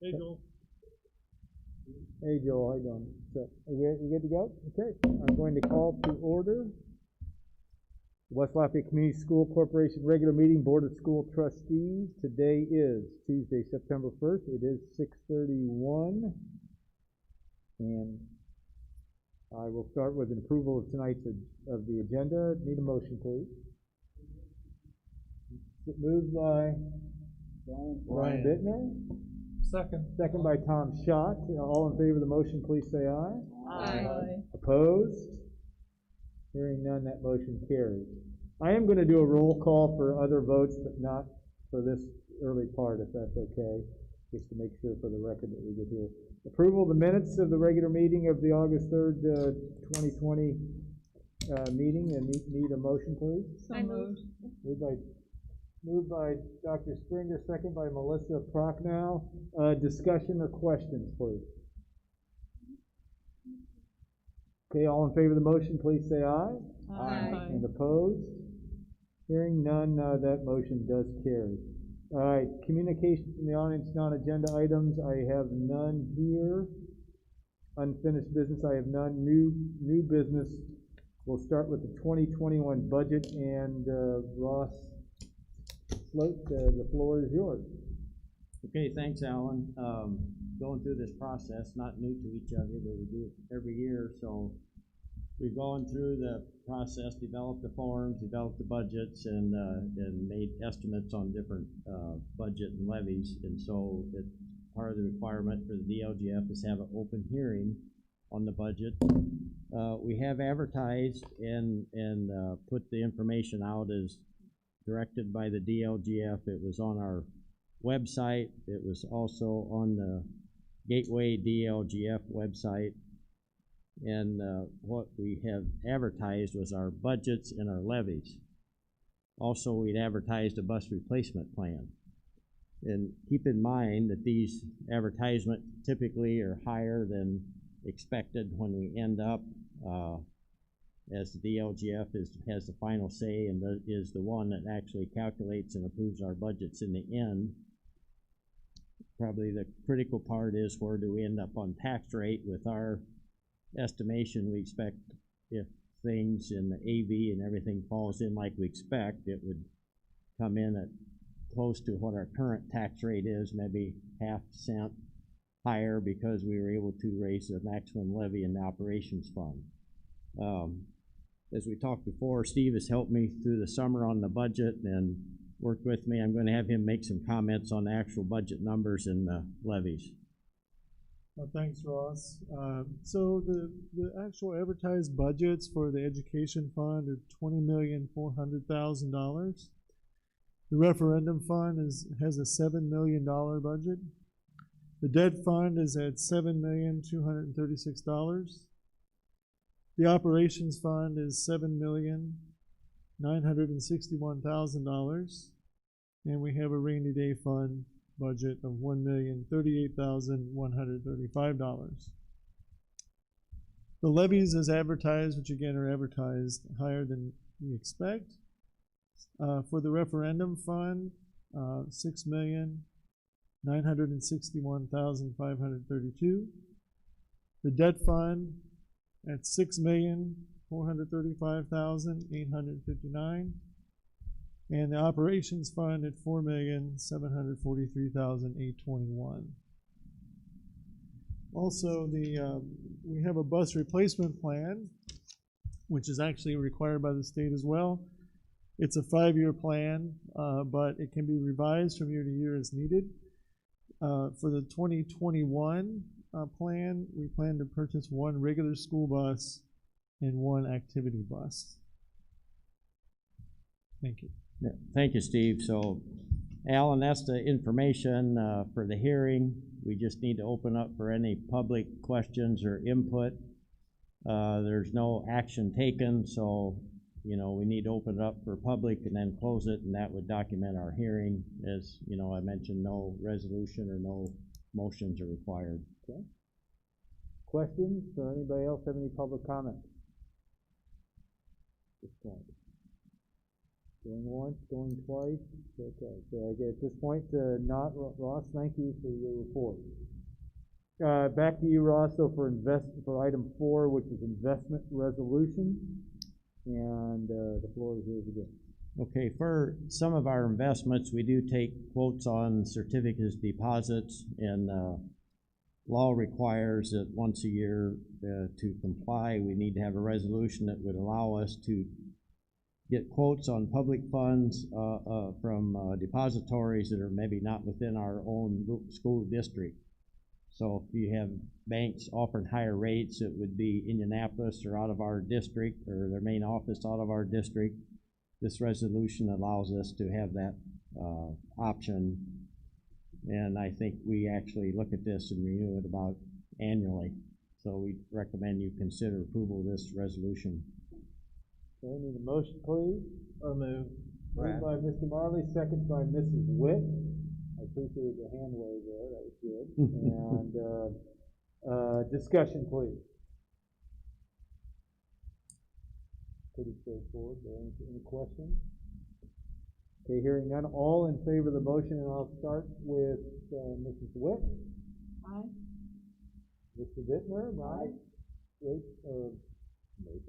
Hey, Joel. Hey, Joel, how you doing? So, you good to go? Okay. I'm going to call to order West Lafayette Community School Corporation regular meeting, Board of School Trustees. Today is Tuesday, September 1st. It is 6:31. And I will start with an approval of tonight's of the agenda. Need a motion, please. Moved by Brian Bittner. Second by Tom Schott. All in favor of the motion, please say aye. Aye. Opposed? Hearing none, that motion carries. I am going to do a roll call for other votes, but not for this early part, if that's okay, just to make sure for the record that we get here. Approval of the minutes of the regular meeting of the August 3rd, 2020 meeting, and need a motion, please. So moved. Moved by Dr. Springer, second by Melissa Prochnow. Discussion or questions, please? Okay, all in favor of the motion, please say aye. Aye. And opposed? Hearing none, that motion does carry. All right, communications from the audience, non-agenda items. I have none here. Unfinished business, I have none. New business. We'll start with the 2021 budget, and Ross Float, the floor is yours. Okay, thanks, Alan. Going through this process, not new to each other, but we do it every year. So we've gone through the process, developed the forms, developed the budgets, and made estimates on different budget and levies. And so part of the requirement for the DLGF is to have an open hearing on the budget. We have advertised and put the information out as directed by the DLGF. It was on our website. It was also on the Gateway DLGF website. And what we have advertised was our budgets and our levies. Also, we'd advertised a bus replacement plan. And keep in mind that these advertisements typically are higher than expected when we end up, as the DLGF has the final say and is the one that actually calculates and approves our budgets in the end. Probably the critical part is, where do we end up on tax rate? With our estimation, we expect, if things in the AV and everything falls in like we expect, it would come in at close to what our current tax rate is, maybe half cent higher, because we were able to raise the maximum levy in the operations fund. As we talked before, Steve has helped me through the summer on the budget and worked with me. I'm going to have him make some comments on the actual budget numbers and the levies. Thanks, Ross. So the actual advertised budgets for the education fund are $20,400,000. The referendum fund has a $7 million budget. The debt fund is at $7,236,000. The operations fund is $7,961,000, and we have a rainy day fund budget of $1,038,135. The levies as advertised, which again are advertised higher than we expect. For the referendum fund, $6,961,532. The debt fund at $6,435,859, and the operations fund at $4,743,821. Also, we have a bus replacement plan, which is actually required by the state as well. It's a 5-year plan, but it can be revised from year to year as needed. For the 2021 plan, we plan to purchase 1 regular school bus and 1 activity bus. Thank you. Yeah, thank you, Steve. So, Alan, that's the information for the hearing. We just need to open up for any public questions or input. There's no action taken, so we need to open it up for public and then close it, and that would document our hearing. As I mentioned, no resolution or no motions are required. Okay. Questions, or anybody else have any public comment? Going once, going twice, okay. So I get at this point, not, Ross, thank you for your report. Back to you, Ross, so for item 4, which is investment resolution, and the floor is yours again. Okay, for some of our investments, we do take quotes on certificates, deposits, and law requires that once a year to comply, we need to have a resolution that would allow us to get quotes on public funds from depositories that are maybe not within our own school district. So if you have banks offering higher rates, it would be Indianapolis or out of our district, or their main office out of our district. This resolution allows us to have that option, and I think we actually look at this and renew it about annually. So we recommend you consider approval of this resolution. Okay, need a motion, please? I'll move. Moved by Mr. Marley, second by Mrs. Witt. I appreciated the hand wave there, that was good. And discussion, please. Pretty straightforward. Any questions? Okay, hearing none. All in favor of the motion, and I'll start with Mrs. Witt. Aye. Mr. Bittner, aye.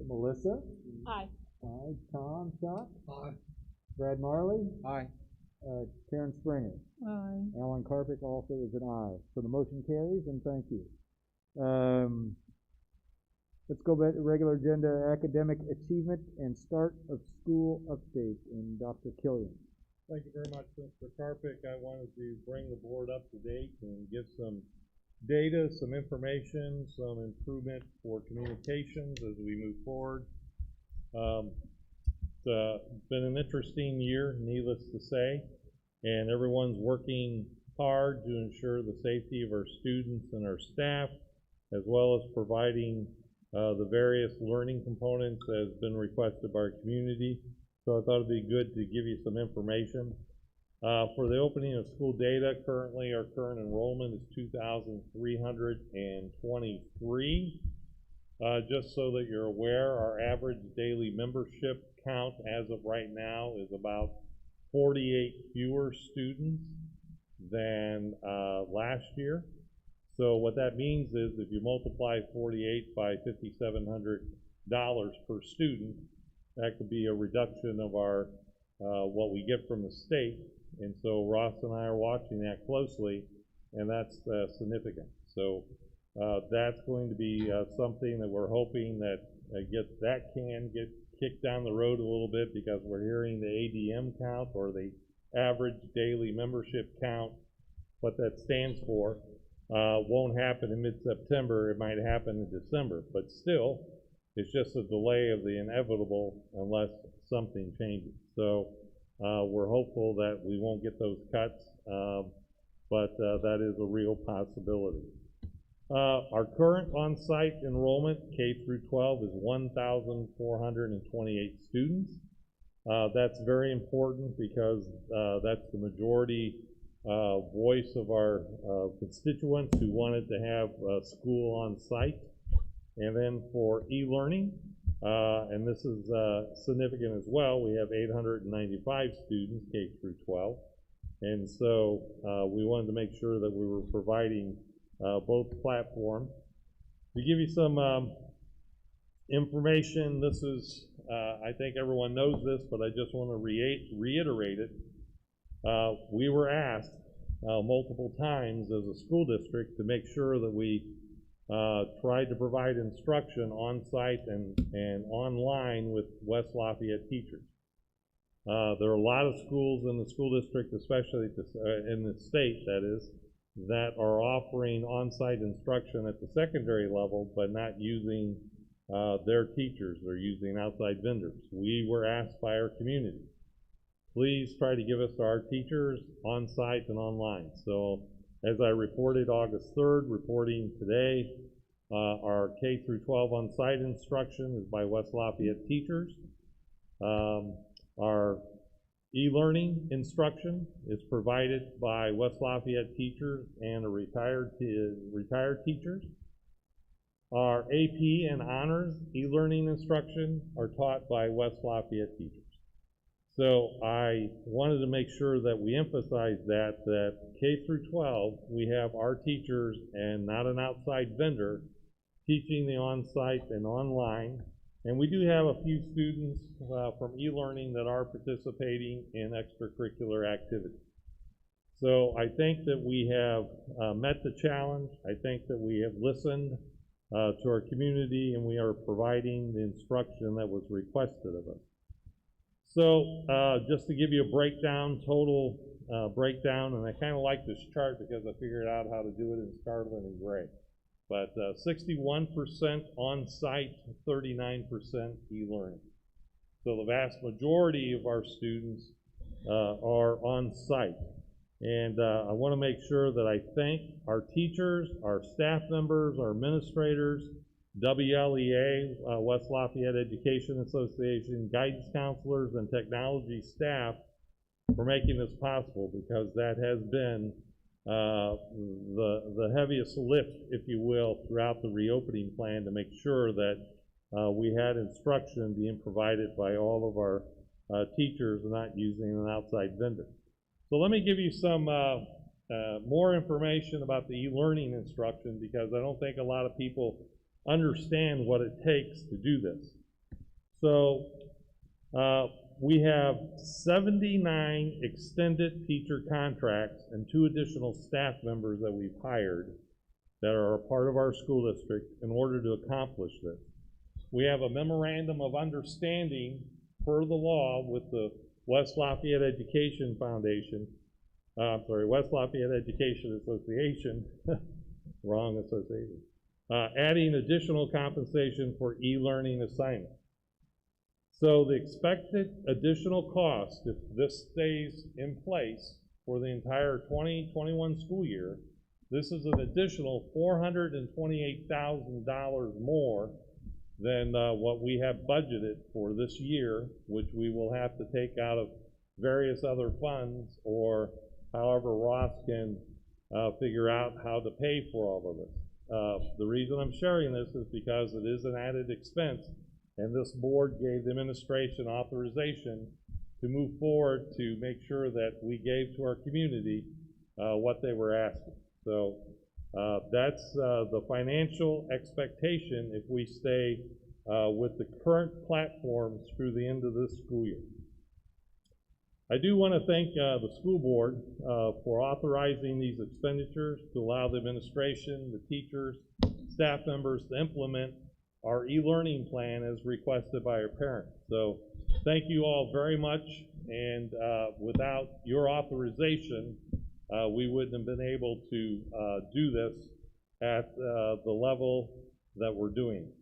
Melissa? Aye. Aye. Tom Schott? Aye. Brad Marley? Aye. Karen Springer? Aye. Alan Carpick also is an aye. So the motion carries, and thank you. Let's go back to regular agenda, academic achievement and start of school update, and Dr. Killian. Thank you very much, Mr. Carpick. I wanted to bring the board up to date and give some data, some information, some improvement for communications as we move forward. It's been an interesting year, needless to say, and everyone's working hard to ensure the safety of our students and our staff, as well as providing the various learning components that has been requested by our community. So I thought it'd be good to give you some information. For the opening of school data, currently our current enrollment is 2,323. Just so that you're aware, our average daily membership count as of right now is about 48 fewer students than last year. So what that means is if you multiply 48 by $5,700 per student, that could be a reduction of our what we get from the state. And so Ross and I are watching that closely, and that's significant. So that's going to be something that we're hoping that can get kicked down the road a little bit, because we're hearing the ADM count, or the average daily membership count, what that stands for, won't happen in mid-September. It might happen in December, but still, it's just a delay of the inevitable unless something changes. So we're hopeful that we won't get those cuts, but that is a real possibility. Our current on-site enrollment, K through 12, is 1,428 students. That's very important because that's the majority voice of our constituents who wanted to have school on site. And then for e-learning, and this is significant as well, we have 895 students, K through 12. And so we wanted to make sure that we were providing both platforms. To give you some information, this is, I think everyone knows this, but I just want to reiterate it. We were asked multiple times as a school district to make sure that we tried to provide instruction on-site and online with West Lafayette teachers. There are a lot of schools in the school district, especially in the state, that is, that are offering on-site instruction at the secondary level, but not using their teachers. They're using outside vendors. We were asked by our community, please try to give us our teachers on-site and online. So as I reported August 3rd, reporting today, our K through 12 on-site instruction is by West Lafayette teachers. Our e-learning instruction is provided by West Lafayette teachers and retired teachers. Our AP and honors e-learning instruction are taught by West Lafayette teachers. So I wanted to make sure that we emphasize that K through 12, we have our teachers and not an outside vendor teaching the on-site and online. And we do have a few students from e-learning that are participating in extracurricular activities. So I think that we have met the challenge. I think that we have listened to our community, and we are providing the instruction that was requested of us. So just to give you a breakdown, total breakdown, and I kind of like this chart because I figured out how to do it in scarlet and gray. But 61% on-site, 39% e-learning. So the vast majority of our students are on-site. And I want to make sure that I thank our teachers, our staff members, our administrators, WLEA, West Lafayette Education Association, guidance counselors, and technology staff for making this possible, because that has been the heaviest lift, if you will, throughout the reopening plan to make sure that we had instruction being provided by all of our teachers and not using an outside vendor. So let me give you some more information about the e-learning instruction, because I don't think a lot of people understand what it takes to do this. So we have 79 extended teacher contracts and 2 additional staff members that we've hired that are a part of our school district in order to accomplish this. We have a memorandum of understanding per the law with the West Lafayette Education Foundation, West Lafayette Education Association, wrong association, adding additional compensation for e-learning assignments. So the expected additional cost, if this stays in place for the entire 2021 school year, this is an additional $428,000 more than what we have budgeted for this year, which we will have to take out of various other funds, or however Ross can figure out how to pay for all of this. The reason I'm sharing this is because it is an added expense, and this board gave the administration authorization to move forward to make sure that we gave to our community what they were asking. So that's the financial expectation if we stay with the current platforms through the end of this school year. I do want to thank the school board for authorizing these expenditures to allow the administration, the teachers, staff members to implement our e-learning plan as requested by our parents. So thank you all very much, and without your authorization, we wouldn't have been able to do this at the level that we're doing.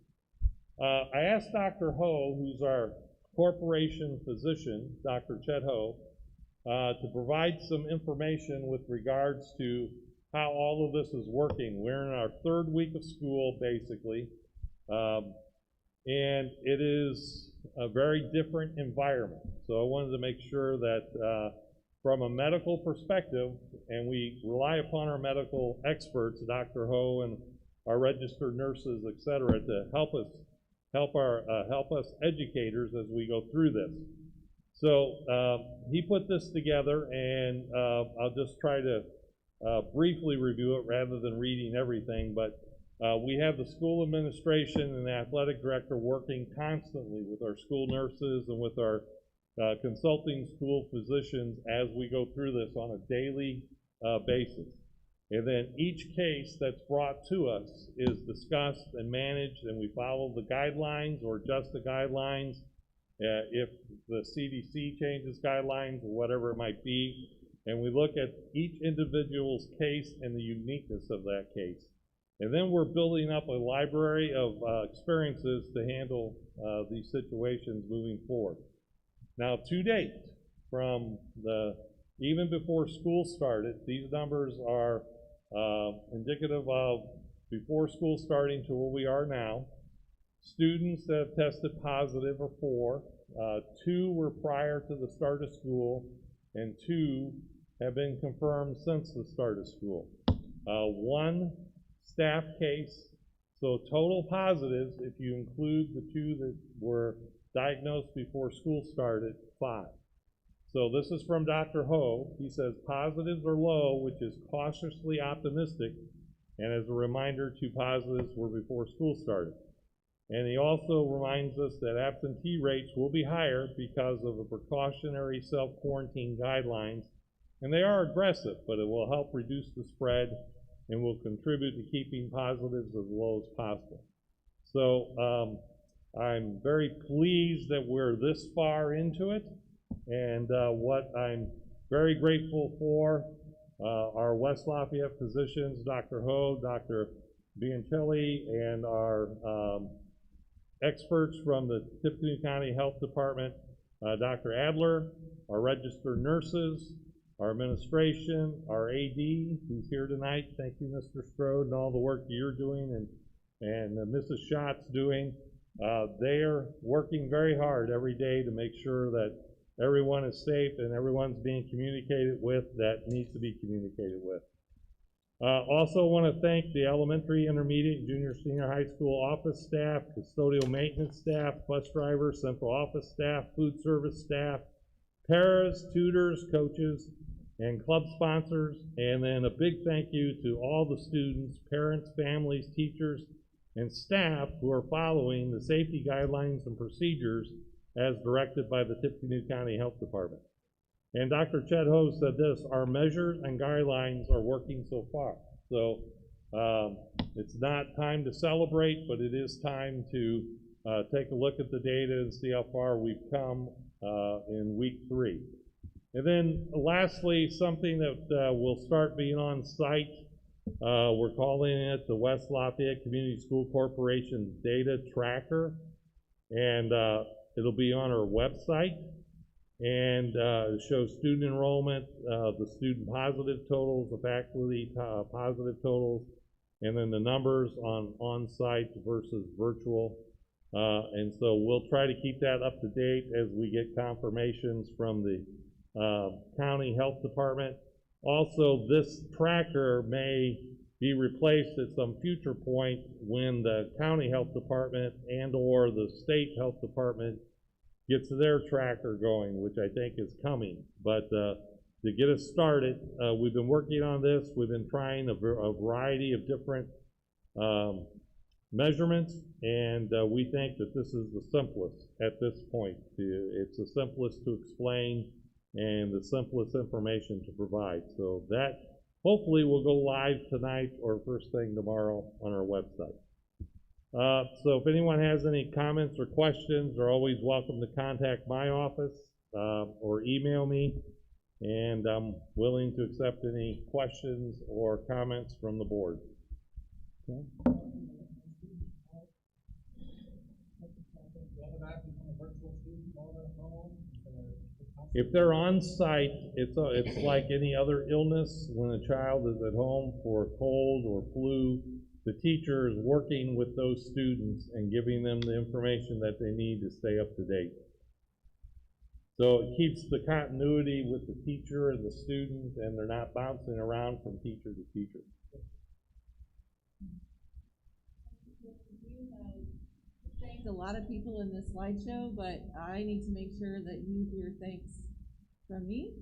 I asked Dr. Ho, who's our corporation physician, Dr. Chet Ho, to provide some information with regards to how all of this is working. We're in our 3rd week of school, basically, and it is a very different environment. So I wanted to make sure that from a medical perspective, and we rely upon our medical experts, Dr. Ho and our registered nurses, et cetera, to help us educators as we go through this. So he put this together, and I'll just try to briefly review it rather than reading everything, but we have the school administration and the athletic director working constantly with our school nurses and with our consulting school physicians as we go through this on a daily basis. And then each case that's brought to us is discussed and managed, and we follow the guidelines or adjust the guidelines if the CDC changes guidelines or whatever it might be. And we look at each individual's case and the uniqueness of that case. And then we're building up a library of experiences to handle these situations moving forward. Now, to date, from even before school started, these numbers are indicative of before school starting to where we are now. Students that have tested positive are 4. 2 were prior to the start of school, and 2 have been confirmed since the start of school. 1 staff case, so total positives, if you include the 2 that were diagnosed before school started, 5. So this is from Dr. Ho. He says positives are low, which is cautiously optimistic, and as a reminder, 2 positives were before school started. And he also reminds us that absentee rates will be higher because of the precautionary self-quarantine guidelines, and they are aggressive, but it will help reduce the spread and will contribute to keeping positives as low as possible. So I'm very pleased that we're this far into it, and what I'm very grateful for our West Lafayette physicians, Dr. Ho, Dr. Biancelli, and our experts from the Tippecanoe County Health Department, Dr. Adler, our registered nurses, our administration, our AD, who's here tonight. Thank you, Mr. Strode, and all the work you're doing and Mrs. Schott's doing. They are working very hard every day to make sure that everyone is safe and everyone's being communicated with that needs to be communicated with. Also want to thank the elementary, intermediate, junior, senior high school office staff, custodial maintenance staff, bus drivers, central office staff, food service staff, paras, tutors, coaches, and club sponsors. And then a big thank you to all the students, parents, families, teachers, and staff who are following the safety guidelines and procedures as directed by the Tippecanoe County Health Department. And Dr. Chet Ho said this, our measures and guidelines are working so far. So it's not time to celebrate, but it is time to take a look at the data and see how far we've come in week 3. And then lastly, something that will start being on site, we're calling it the West Lafayette Community School Corporation Data Tracker, and it'll be on our website. And it shows student enrollment, the student positive totals, the faculty positive totals, and then the numbers on-site versus virtual. And so we'll try to keep that up to date as we get confirmations from the county health department. Also, this tracker may be replaced at some future point when the county health department and or the state health department gets their tracker going, which I think is coming. But to get us started, we've been working on this. We've been trying a variety of different measurements, and we think that this is the simplest at this point. It's the simplest to explain and the simplest information to provide. So that hopefully will go live tonight or first thing tomorrow on our website. So if anyone has any comments or questions, they're always welcome to contact my office or email me, and I'm willing to accept any questions or comments from the board. Okay. If they're on site, it's like any other illness. When a child is at home for a cold or flu, the teacher is working with those students and giving them the information that they need to stay up to date. So it keeps the continuity with the teacher and the student, and they're not bouncing around from teacher to teacher. Thanked a lot of people in this slideshow, but I need to make sure that you hear thanks from me.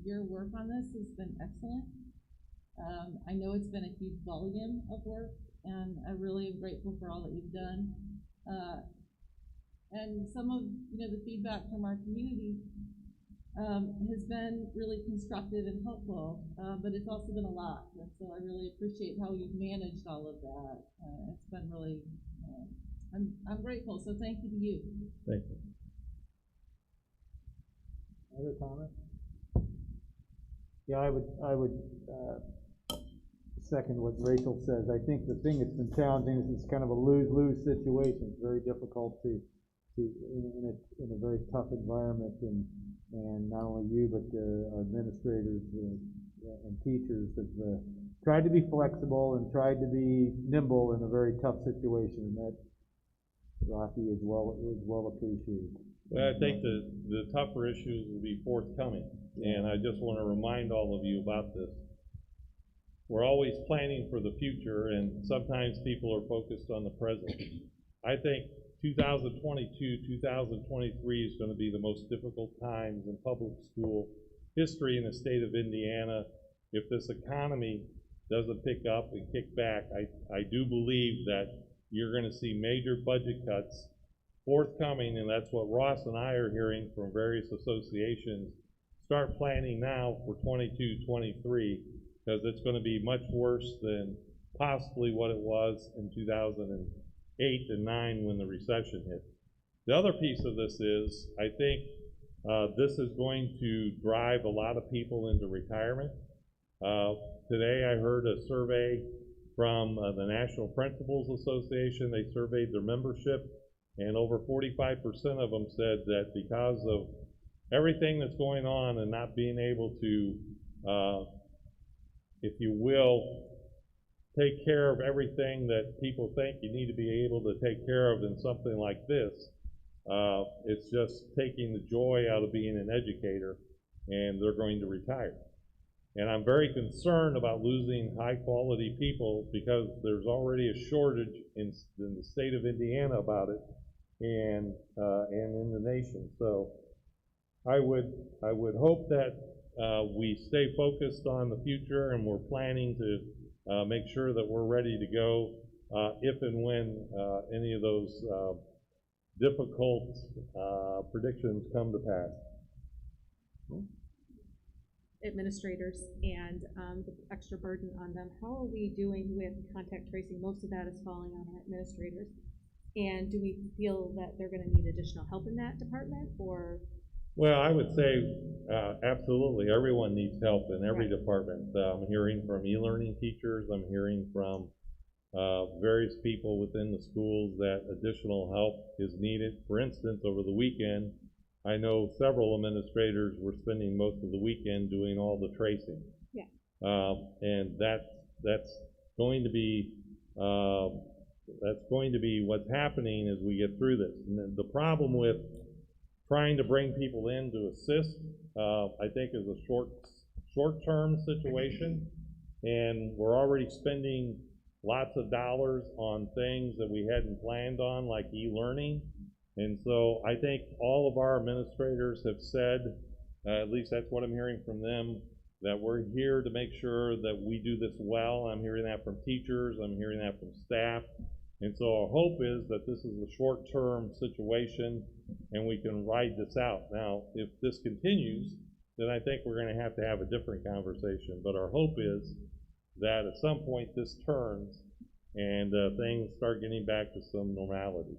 Your work on this has been excellent. I know it's been a huge volume of work, and I really am grateful for all that you've done. And some of the feedback from our community has been really constructive and helpful, but it's also been a lot. And so I really appreciate how you've managed all of that. It's been really, I'm grateful. So thank you to you. Thank you. Other comments? Yeah, I would second what Rachel says. I think the thing that's been challenging is it's kind of a lose-lose situation. It's very difficult to in a very tough environment, and not only you but our administrators and teachers have tried to be flexible and tried to be nimble in a very tough situation, and that Rocky is well appreciated. Well, I think the tougher issues will be forthcoming, and I just want to remind all of you about this. We're always planning for the future, and sometimes people are focused on the present. I think 2022, 2023 is going to be the most difficult times in public school history in the state of Indiana. If this economy doesn't pick up and kick back, I do believe that you're going to see major budget cuts forthcoming, and that's what Ross and I are hearing from various associations. Start planning now for 22, 23, because it's going to be much worse than possibly what it was in 2008 and 9 when the recession hit. The other piece of this is, I think this is going to drive a lot of people into retirement. Today I heard a survey from the National Principals Association. They surveyed their membership, and over 45% of them said that because of everything that's going on and not being able to, if you will, take care of everything that people think you need to be able to take care of in something like this, it's just taking the joy out of being an educator, and they're going to retire. And I'm very concerned about losing high quality people because there's already a shortage in the state of Indiana about it, and in the nation. So I would hope that we stay focused on the future, and we're planning to make sure that we're ready to go if and when any of those difficult predictions come to pass. Administrators and the extra burden on them. How are we doing with contact tracing? Most of that is falling on our administrators. And do we feel that they're going to need additional help in that department, or? Well, I would say absolutely. Everyone needs help in every department. I'm hearing from e-learning teachers. I'm hearing from various people within the schools that additional help is needed. For instance, over the weekend, I know several administrators were spending most of the weekend doing all the tracing. Yeah. And that's going to be what's happening as we get through this. And the problem with trying to bring people in to assist, I think, is a short-term situation, and we're already spending lots of dollars on things that we hadn't planned on, like e-learning. And so I think all of our administrators have said, at least that's what I'm hearing from them, that we're here to make sure that we do this well. I'm hearing that from teachers, I'm hearing that from staff. And so our hope is that this is a short-term situation and we can ride this out. Now, if this continues, then I think we're going to have a different conversation. But our hope is that at some point this turns and things start getting back to some normality.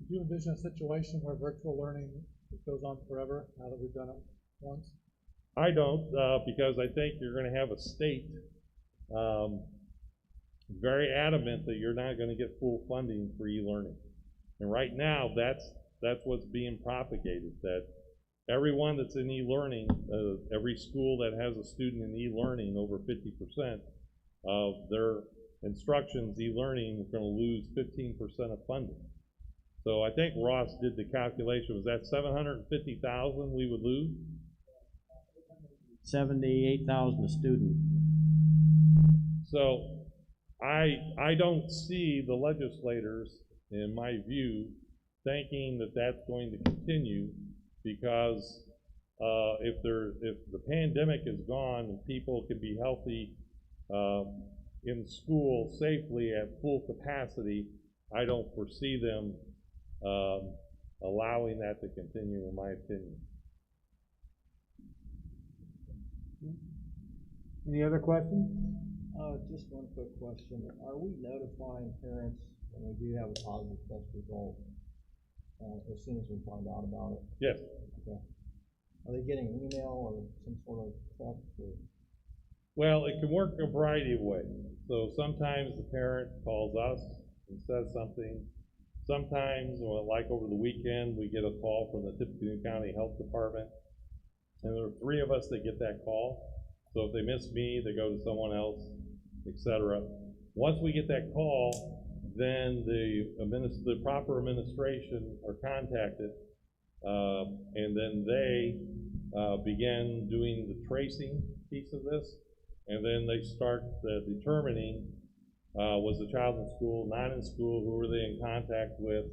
Do you envision a situation where virtual learning goes on forever now that we've done it once? I don't, because I think you're going to have a state very adamant that you're not going to get full funding for e-learning. And right now, that's what's being propagated, that everyone that's in e-learning, every school that has a student in e-learning, over 50% of their instructions e-learning is going to lose 15% of funding. So I think Ross did the calculation. Was that 750,000 we would lose? 78,000 a student. So I don't see the legislators, in my view, thinking that that's going to continue, because if the pandemic is gone and people can be healthy in school safely at full capacity, I don't foresee them allowing that to continue, in my opinion. Any other questions? Just one quick question. Are we notifying parents when we do have a positive test result as soon as we find out about it? Yes. Okay. Are they getting an email or some sort of text? Or? Well, it can work a variety of ways. So sometimes the parent calls us and says something. Sometimes, like over the weekend, we get a call from the Tippecanoe County Health Department, and there are 3 of us that get that call. So if they miss me, they go to someone else, etc. Once we get that call, then the proper administration are contacted, and then they begin doing the tracing piece of this, and then they start determining Was the child in school, not in school? Who were they in contact with?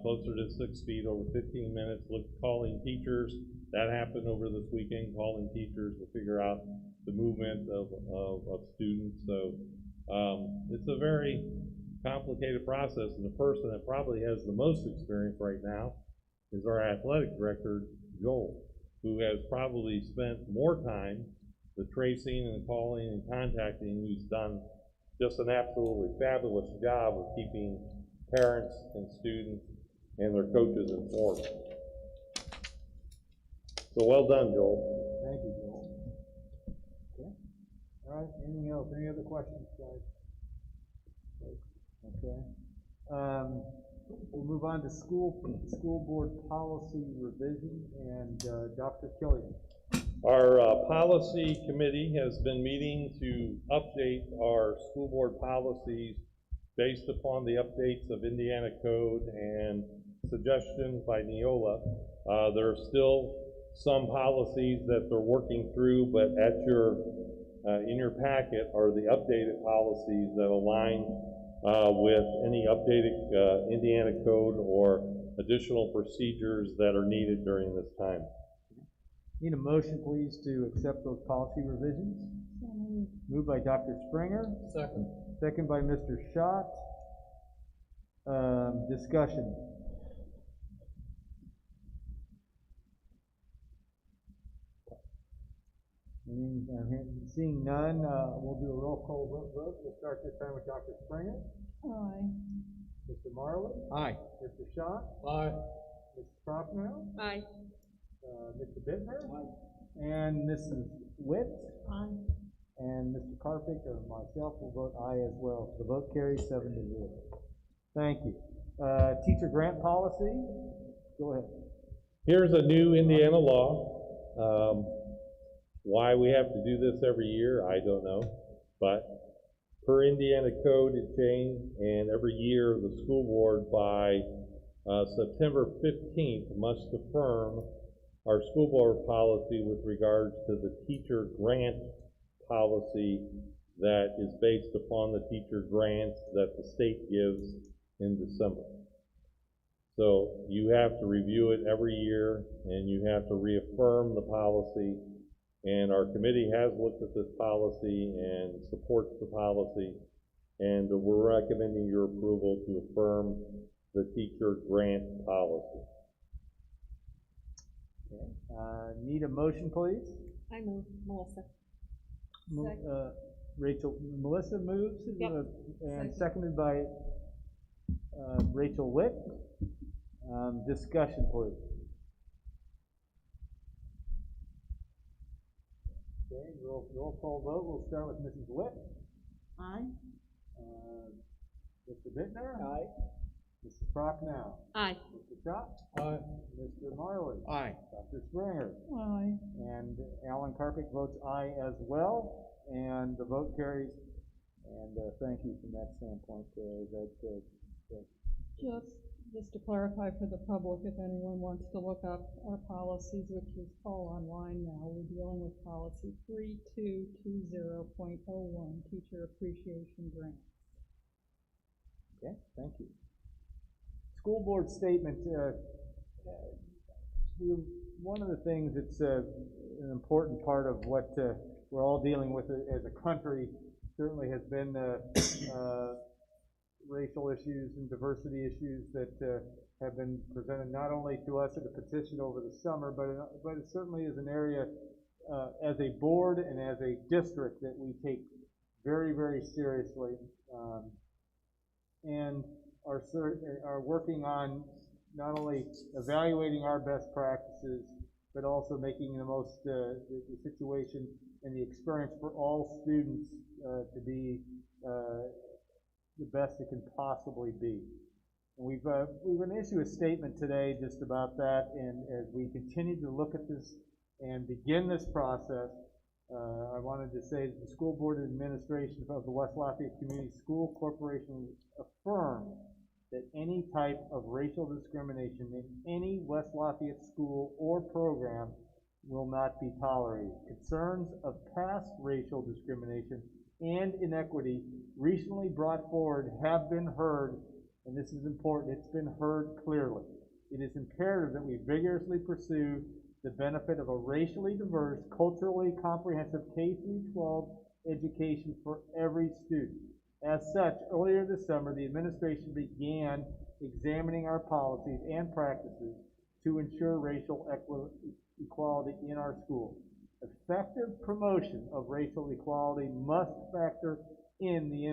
Closer to 6 feet, over 15 minutes, calling teachers. That happened over this weekend, calling teachers to figure out the movement of students. So it's a very complicated process, and the person that probably has the most experience right now is our athletic director, Joel, who has probably spent more time the tracing and calling and contacting, who's done just an absolutely fabulous job of keeping parents and students and their coaches informed. So well done, Joel. Thank you, Joel. Okay. All right, anything else? Any other questions, guys? Okay. We'll move on to school board policy revision, and Dr. Killian. Our policy committee has been meeting to update our school board policies based upon the updates of Indiana Code and suggestions by Neola. There are still some policies that they're working through, but in your packet are the updated policies that align with any updated Indiana Code or additional procedures that are needed during this time. Need a motion, please, to accept those policy revisions? Moved by Dr. Springer. Second. Second by Mr. Schott. Discussion. Seeing none, we'll do a roll call vote. We'll start this time with Dr. Springer. Aye. Mr. Marley. Aye. Mr. Schott. Aye. Mrs. Prochnow. Aye. Mr. Bittner. And Mrs. Witt. Aye. And Mr. Carpick or myself will vote aye as well. The vote carries 7-0. Thank you. Teacher grant policy. Go ahead. Here's a new Indiana law. Why we have to do this every year, I don't know. But per Indiana Code, it changed, and every year the school board by September 15th must affirm our school board policy with regards to the teacher grant policy that is based upon the teacher grants that the state gives in December. So you have to review it every year, and you have to reaffirm the policy. And our committee has looked at this policy and supports the policy, and we're recommending your approval to affirm the teacher grant policy. Okay. Need a motion, please? I move, Melissa. Melissa moves, Yep. and seconded by Rachel Witt. Discussion, please. Okay, roll call vote. We'll start with Mrs. Witt. Aye. Mr. Bittner. Aye. Mrs. Prochnow. Aye. Mr. Schott. Aye. Mr. Marley. Aye. Dr. Springer. Aye. And Alan Carpick votes aye as well, and the vote carries. And thank you from that standpoint. Just to clarify for the public, if anyone wants to look up our policies, which is all online now, we're dealing with policy 3220.01, teacher appreciation grant. Okay, thank you. School board statement. One of the things that's an important part of what we're all dealing with as a country certainly has been racial issues and diversity issues that have been presented not only to us at a petition over the summer, but it certainly is an area as a board and as a district that we take very, very seriously, and are working on not only evaluating our best practices, but also making the most the situation and the experience for all students to be the best it can possibly be. And we're going to issue a statement today just about that, and as we continue to look at this and begin this process, I wanted to say that the school board administration of the West Lafayette Community School Corporation affirms that any type of racial discrimination in any West Lafayette school or program will not be tolerated. Concerns of past racial discrimination and inequity recently brought forward have been heard, and this is important, it's been heard clearly. It is imperative that we vigorously pursue the benefit of a racially diverse, culturally comprehensive K-12 education for every student. As such, earlier this summer, the administration began examining our policies and practices to ensure racial equality in our schools. Effective promotion of racial equality must factor in the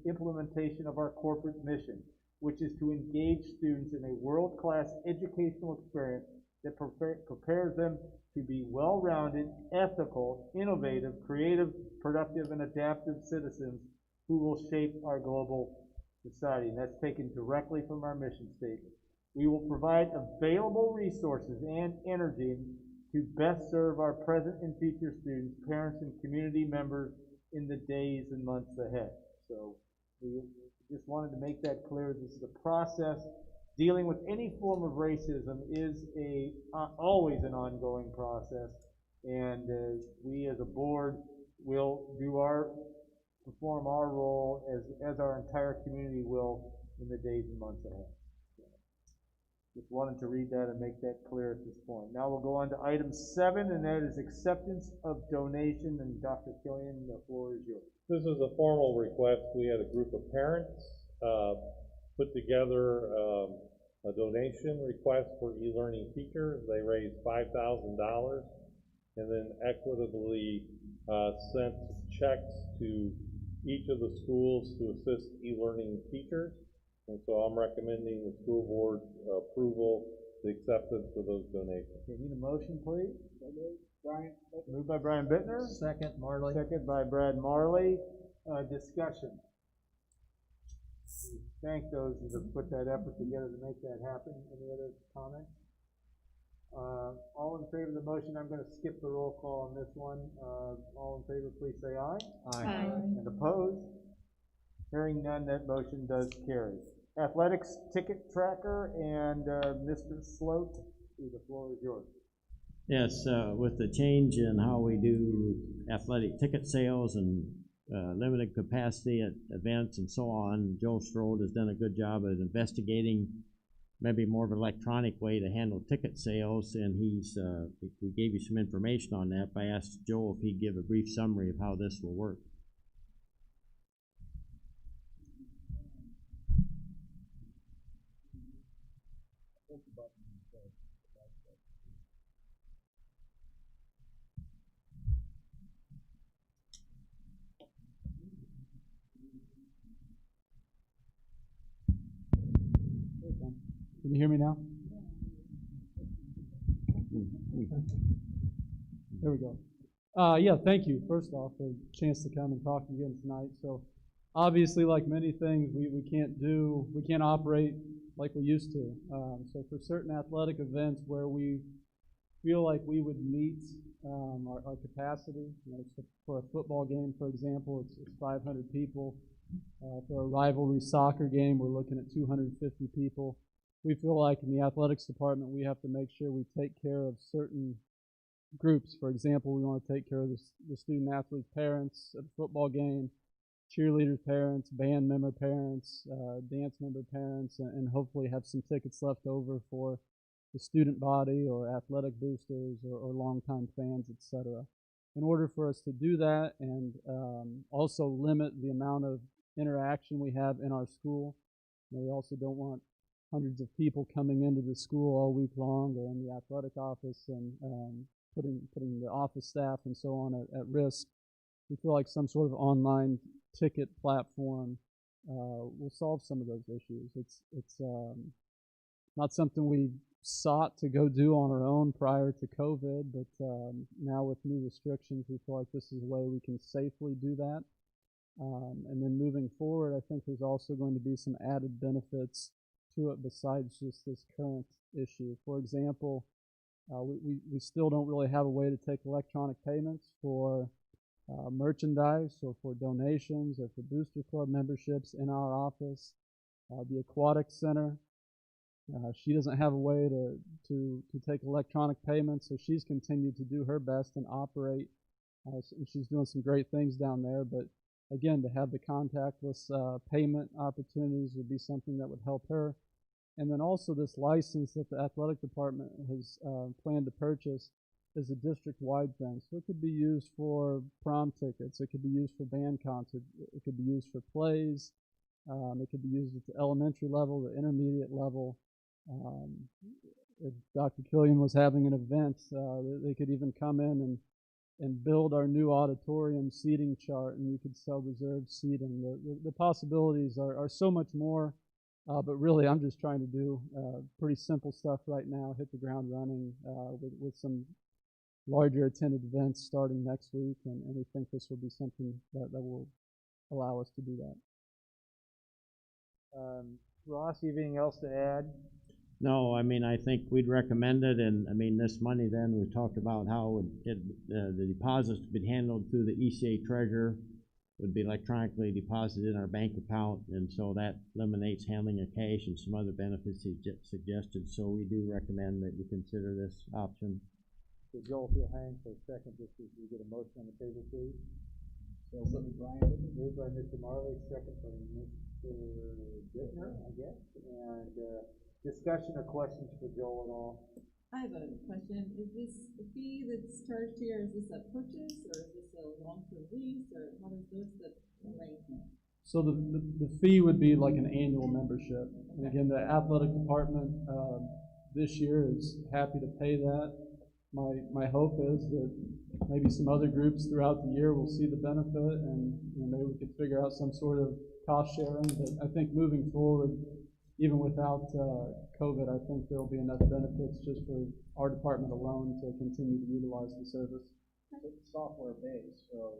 implementation of our corporate mission, which is to engage students in a world-class educational experience that prepares them to be well-rounded, ethical, innovative, creative, productive, and adaptive citizens who will shape our global society. And that's taken directly from our mission statement. We will provide available resources and energy to best serve our present and future students, parents, and community members in the days and months ahead. So we just wanted to make that clear. This is a process. Dealing with any form of racism is always an ongoing process, and we as a board will perform our role as our entire community will in the days and months ahead. Just wanted to read that and make that clear at this point. Now we'll go on to item 7, and that is acceptance of donation. And Dr. Killian, the floor is yours. This is a formal request. We had a group of parents put together a donation request for e-learning teachers. They raised $5,000 and then equitably sent checks to each of the schools to assist e-learning teachers. And so I'm recommending the school board approval, the acceptance of those donations. Okay, need a motion, please? Moved by Brian Bittner. Second, Marley. Second by Brad Marley. Discussion. Thank those that have put that effort together to make that happen. Any other comments? All in favor of the motion, I'm going to skip the roll call on this one. All in favor, please say aye. Aye. And opposed? Hearing none, that motion does carry. Athletics ticket tracker and Mr. Sloat, the floor is yours. Yes, with the change in how we do athletic ticket sales and limited capacity at events and so on, Joe Strode has done a good job of investigating maybe more of an electronic way to handle ticket sales, and we gave you some information on that, but I asked Joe if he'd give a brief summary of how this will work. Can you hear me now? There we go. Yeah, thank you, first off, for the chance to come and talk again tonight. So obviously, like many things, we can't operate like we used to. So for certain athletic events where we feel like we would meet our capacity, so for a football game, for example, it's 500 people. For a rivalry soccer game, we're looking at 250 people. We feel like in the athletics department, we have to make sure we take care of certain groups. For example, we want to take care of the student athlete parents at a football game, cheerleader parents, band member parents, dance member parents, and hopefully have some tickets left over for the student body or athletic boosters or longtime fans, etc. In order for us to do that and also limit the amount of interaction we have in our school, we also don't want hundreds of people coming into the school all week long or in the athletic office and putting the office staff and so on at risk. We feel like some sort of online ticket platform will solve some of those issues. It's not something we sought to go do on our own prior to COVID, but now with new restrictions, we feel like this is a way we can safely do that. And then moving forward, I think there's also going to be some added benefits to it besides just this current issue. For example, we still don't really have a way to take electronic payments for merchandise or for donations or for Booster Club memberships in our office. The Aquatic Center, she doesn't have a way to take electronic payments, so she's continued to do her best and operate. And she's doing some great things down there, but again, to have the contactless payment opportunities would be something that would help her. And then also this license that the athletic department has planned to purchase is a district-wide thing. So it could be used for prom tickets, it could be used for band concerts, it could be used for plays, it could be used at the elementary level, the intermediate level. If Dr. Killian was having an event, they could even come in and build our new auditorium seating chart, and you could sell reserved seating. The possibilities are so much more, but really I'm just trying to do pretty simple stuff right now, hit the ground running with some larger attended events starting next week, and we think this will be something that will allow us to do that. Ross, you have anything else to add? No, I mean, I think we'd recommend it, and I mean, this money then, we talked about how the deposits to be handled through the ECA treasurer would be electronically deposited in our bank account, and so that eliminates handling of cash and some other benefits he suggested, so we do recommend that you consider this option. So Joel, if you'll hang for a second, just as we get a motion on the table, please. So, Brian, Moved by Mr. Marley, second by Mr. Bittner, I guess, and discussion or questions for Joel at all? I have a question. Is this the fee that's charged here, is this a purchase, or is this a long-term lease, or what's the arrangement? So the fee would be like an annual membership. And again, the athletic department this year is happy to pay that. My hope is that maybe some other groups throughout the year will see the benefit, and maybe we could figure out some sort of cost sharing. But I think moving forward, even without COVID, I think there will be enough benefits just for our department alone to continue to utilize the service. it's software based, so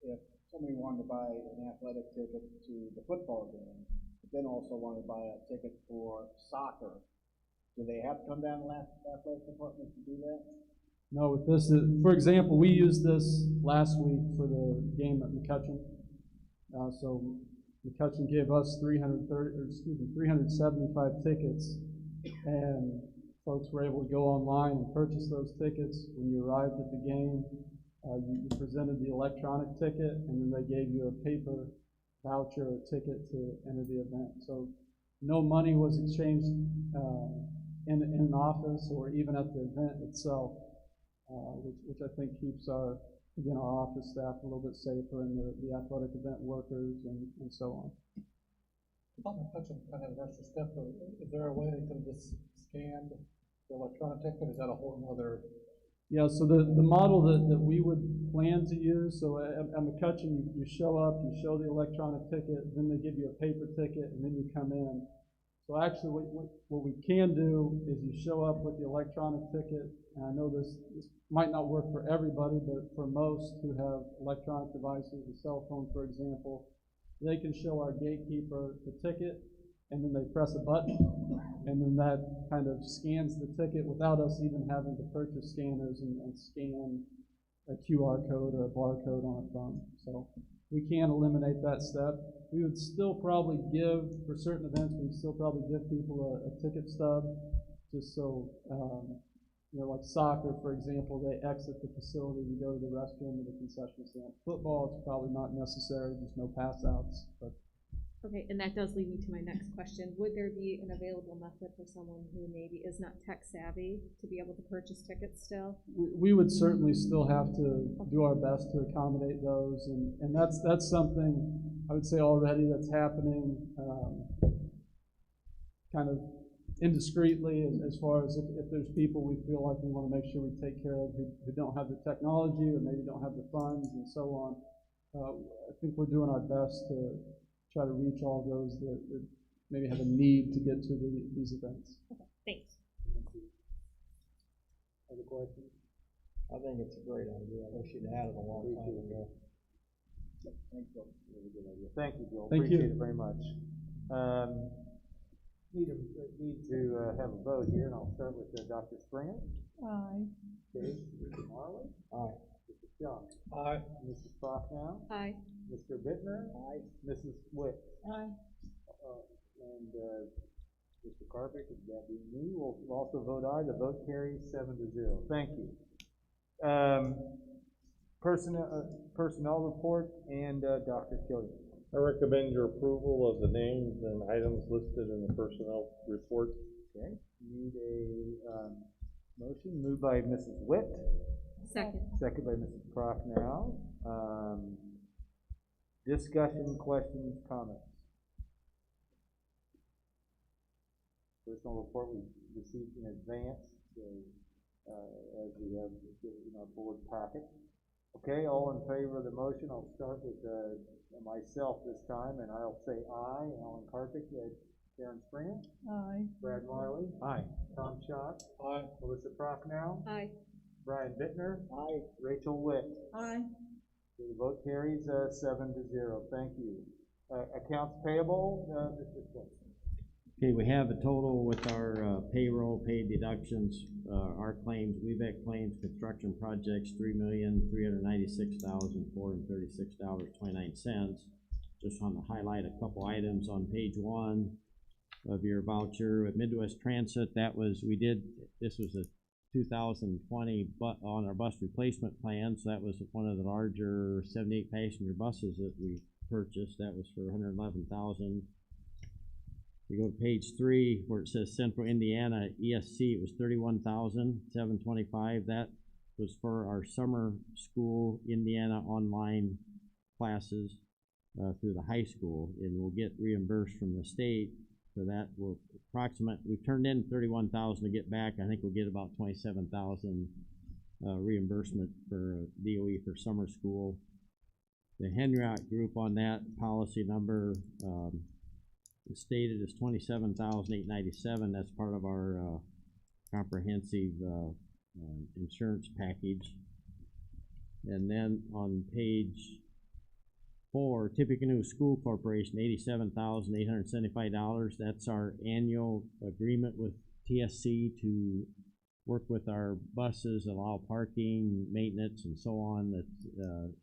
if somebody wanted to buy an athletic ticket to the football game, but then also wanted to buy a ticket for soccer, do they have to come down to the athletic department to do that? No, with this, for example, we used this last week for the game at McCutcheon. So McCutcheon gave us 375 tickets, and folks were able to go online and purchase those tickets. When you arrived at the game, you presented the electronic ticket, and then they gave you a paper voucher or ticket to enter the event. So no money was exchanged in an office or even at the event itself, which I think keeps our office staff a little bit safer, and the athletic event workers and so on. About McCutcheon, kind of an extra step, or is there a way they could just scan the electronic ticket, or is that a whole other? Yeah, so the model that we would plan to use, so at McCutcheon, you show up, you show the electronic ticket, then they give you a paper ticket, and then you come in. So actually what we can do is you show up with the electronic ticket, and I know this might not work for everybody, but for most who have electronic devices, a cell phone, for example, they can show our gatekeeper the ticket, and then they press a button, and then that kind of scans the ticket without us even having to purchase scanners and scan a QR code or a barcode on a phone. So we can eliminate that step. We would still probably give, for certain events, we'd still probably give people a ticket stub, just so, like soccer, for example, they exit the facility to go to the restroom or the concession stand. Football, it's probably not necessary, just no pass outs. But Okay, and that does lead me to my next question. Would there be an available method for someone who maybe is not tech savvy to be able to purchase tickets still? we would certainly still have to do our best to accommodate those, and that's something I would say already that's happening kind of indiscreetly as far as if there's people we feel like we want to make sure we take care of who don't have the technology or maybe don't have the funds and so on. I think we're doing our best to try to reach all those that maybe have a need to get to these events. Okay, thanks. Other questions? I think it's a great idea. I wish you'd had it a long time ago. Thank you. Really good idea. Thank you, Joel. Thank you. Appreciate it very much. Need to have a vote here, and I'll start with Dr. Springer. Aye. Okay, Mr. Marley. Aye. Mr. Young. Aye. Mrs. Prochnow. Aye. Mr. Bittner. Aye. Mrs. Witt. Aye. And Mr. Carpick, that being me, will also vote aye. The vote carries 7-0. Thank you. Personnel report and Dr. Killian. I recommend your approval of the names and items listed in the personnel report. Okay, need a motion moved by Mrs. Witt, Second. second by Mrs. Prochnow. Discussion, questions, comments. Personal report we received in advance, so, as we have in our board packet. Okay, all in favor of the motion, I'll start with myself this time, and I'll say aye. Alan Karpik, Karen Springer, Aye. Brad Marley, Aye. Tom Schott, Aye. Melissa Prochnow, Aye. Brian Bittner, Aye. Rachel Witt. Aye. The vote carries 7-0. Thank you. Accounts payable, Mr. Smith. Okay, we have a total with our payroll, paid deductions, our claims, WEBEC claims, construction projects, $3,396,436.29. Just want to highlight a couple items on page 1 of your voucher. At Midwest Transit, this was a 2020 on our bus replacement plan, so that was one of the larger 78 passenger buses that we purchased. That was for $111,000. You go to page 3 where it says Central Indiana ESC, it was $31,725. That was for our summer school Indiana online classes through the high school, and we'll get reimbursed from the state for that. We've turned in $31,000 to get back. I think we'll get about $27,000 reimbursement for DOE for summer school. The Henriot group on that policy number is stated as $27,897. That's part of our comprehensive insurance package. And then on page 4, Tippecanoe School Corporation, $87,875. That's our annual agreement with TSC to work with our buses, allow parking, maintenance, and so on.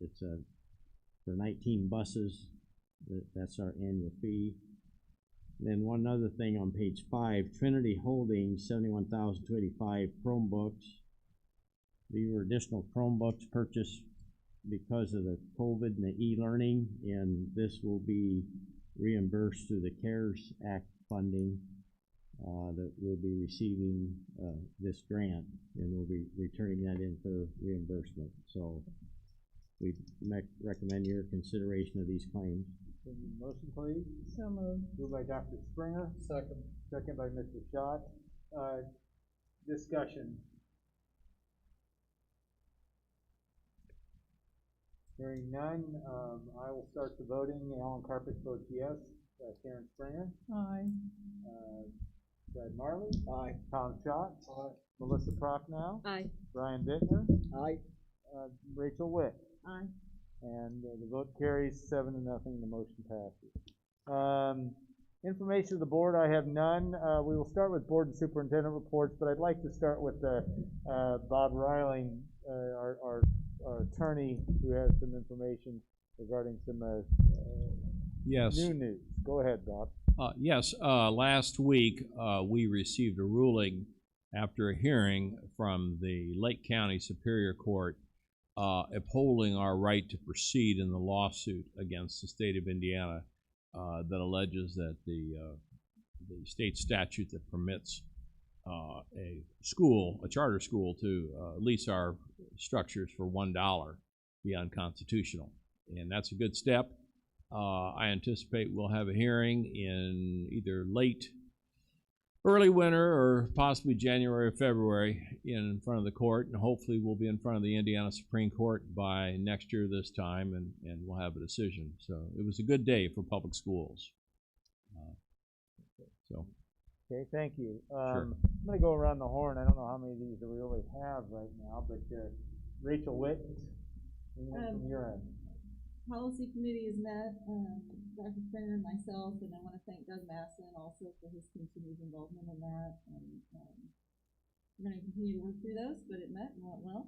It's for 19 buses. That's our annual fee. Then one other thing on page 5, Trinity Holdings, $71,285 Chromebooks. These were additional Chromebooks purchased because of the COVID and the e-learning, and this will be reimbursed through the CARES Act funding that we'll be receiving this grant, and we'll be returning that in for reimbursement. So we recommend your consideration of these claims. Motion, please. So moved. Moved by Dr. Springer, Second. second by Mr. Schott. Discussion. Hearing none, I will start the voting. Alan Karpik votes yes. Karen Springer, Aye. Brad Marley, Aye. Tom Schott, Aye. Melissa Prochnow, Aye. Brian Bittner, Aye. Rachel Witt. Aye. And the vote carries 7-0, the motion passes. Information of the board, I have none. We will start with board and superintendent reports, but I'd like to start with Bob Reiling, our attorney, who has some information regarding some Yes. new news. Go ahead, Bob. Yes, last week we received a ruling after a hearing from the Lake County Superior Court upholding our right to proceed in the lawsuit against the state of Indiana that alleges that the state statute that permits a charter school to lease our structures for $1 be unconstitutional. And that's a good step. I anticipate we'll have a hearing in either early winter or possibly January or February in front of the court, and hopefully we'll be in front of the Indiana Supreme Court by next year this time, and we'll have a decision. So it was a good day for public schools. Okay, thank you. Sure. I'm going to go around the horn. I don't know how many of these we really have right now, but Rachel Witt, anything from your end? Policy committee has met, Dr. Springer and myself, and I want to thank Doug Masson also for his continued involvement in that. And we're going to continue to work through those, but it met and went well.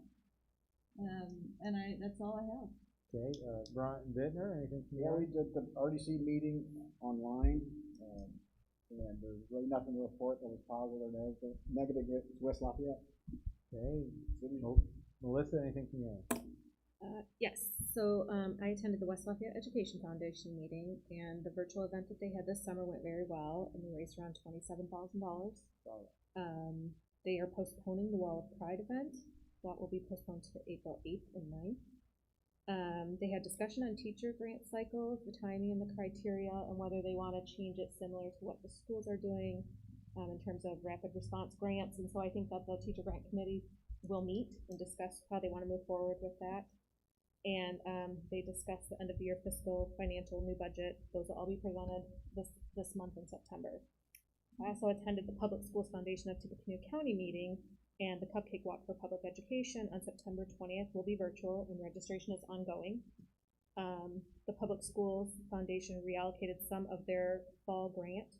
And that's all I have. Okay, Brian Bittner, anything from Yeah, you? we did the RDC meeting online, and there's really nothing to report that was positive or negative with West Lafayette. Okay, Melissa, anything from you? Yes, so I attended the West Lafayette Education Foundation meeting, and the virtual event that they had this summer went very well, and we raised around $27,000. They are postponing the Wall of Pride event. That will be postponed to April 8th and 9th. They had discussion on teacher grant cycles, the timing and the criteria, and whether they want to change it similar to what the schools are doing in terms of rapid response grants. And so I think that the teacher grant committee will meet and discuss how they want to move forward with that. And they discussed the end of the year fiscal financial new budget. Those will all be presented this month in September. I also attended the Public Schools Foundation of Tippecanoe County meeting, and the Cupcake Walk for Public Education on September 20th will be virtual, and registration is ongoing. The Public Schools Foundation reallocated some of their fall grant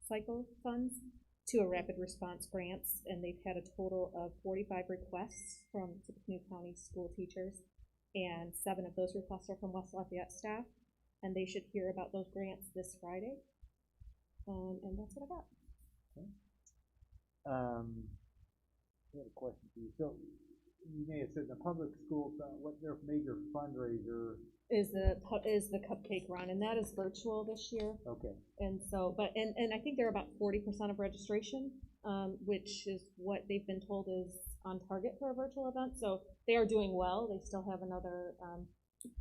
cycle funds to a rapid response grants, and they've had a total of 45 requests from Tippecanoe County school teachers, and 7 of those requests are from West Lafayette staff, and they should hear about those grants this Friday. And that's what I got. Okay. I had a question for you. So you may have said the public schools, what their major fundraiser Is the cupcake run, and that is virtual this year. Okay. And so, and I think they're about 40% of registration, which is what they've been told is on target for a virtual event. So they are doing well. They still have another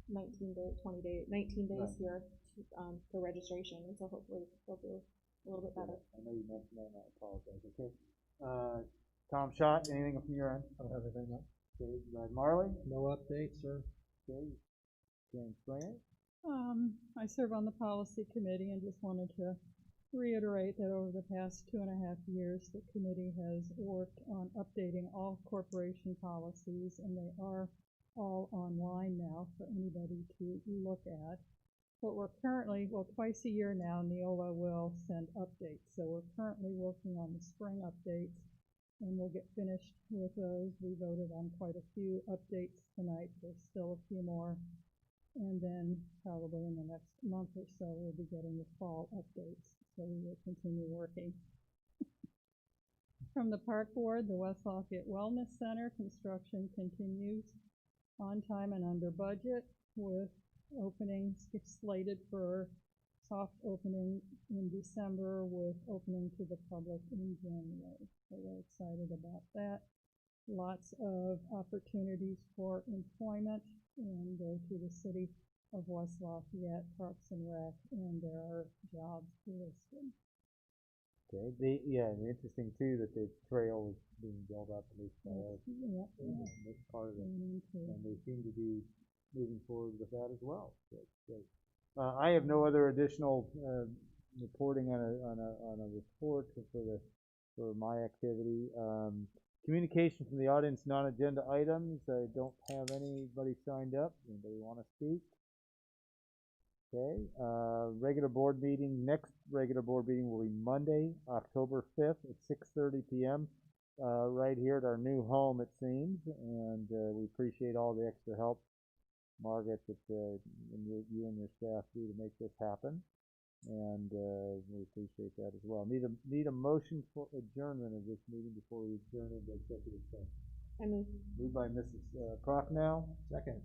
19 days Right. here for registration, and so hopefully they'll do a little bit better. I know you mentioned that, and I apologize. Okay. Tom Schott, anything from your end? I don't have anything else. Okay. Marley? No update, sir. Okay. James Springer? I serve on the policy committee and just wanted to reiterate that over the past 2.5 years, the committee has worked on updating all corporation policies, and they are all online now for anybody to look at. What we're currently, well, twice a year now, Neola will send updates. So we're currently working on the spring updates, and we'll get finished with those. We voted on quite a few updates tonight. There's still a few more. And then probably in the next month or so, we'll be getting the fall updates. So we will continue working. From the Park Board, the West Lafayette Wellness Center construction continues on time and under budget, with openings slated for soft opening in December, with opening to the public in January. So we're excited about that. Lots of opportunities for employment, and go to the city of West Lafayette Parks and Rec, and there are jobs listed. Okay. And interesting too that the trail is being built up at least by us. That's part of it. And they seem to be moving forward with that as well. So it's great. I have no other additional reporting on a report for my activity. Communication from the audience, non-agenda items. I don't have anybody signed up. Anybody want to speak? Okay. Regular board meeting. Next regular board meeting will be Monday, October 5th at 6:30 p.m. Right here at our new home, it seems. And we appreciate all the extra help, Margaret, that you and your staff do to make this happen. And we appreciate that as well. Need a motion for adjournment of this meeting before we adjourn into executive session. I move. Moved by Mrs. Prochnow. Second.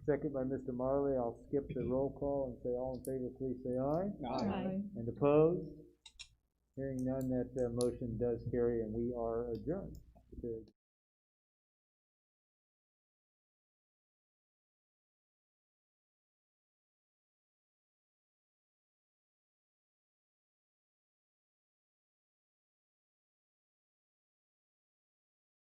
Second by Mr. Marley. I'll skip the roll call and say all in favor, please say aye. Aye. And opposed? Hearing none, that motion does carry, and we are adjourned.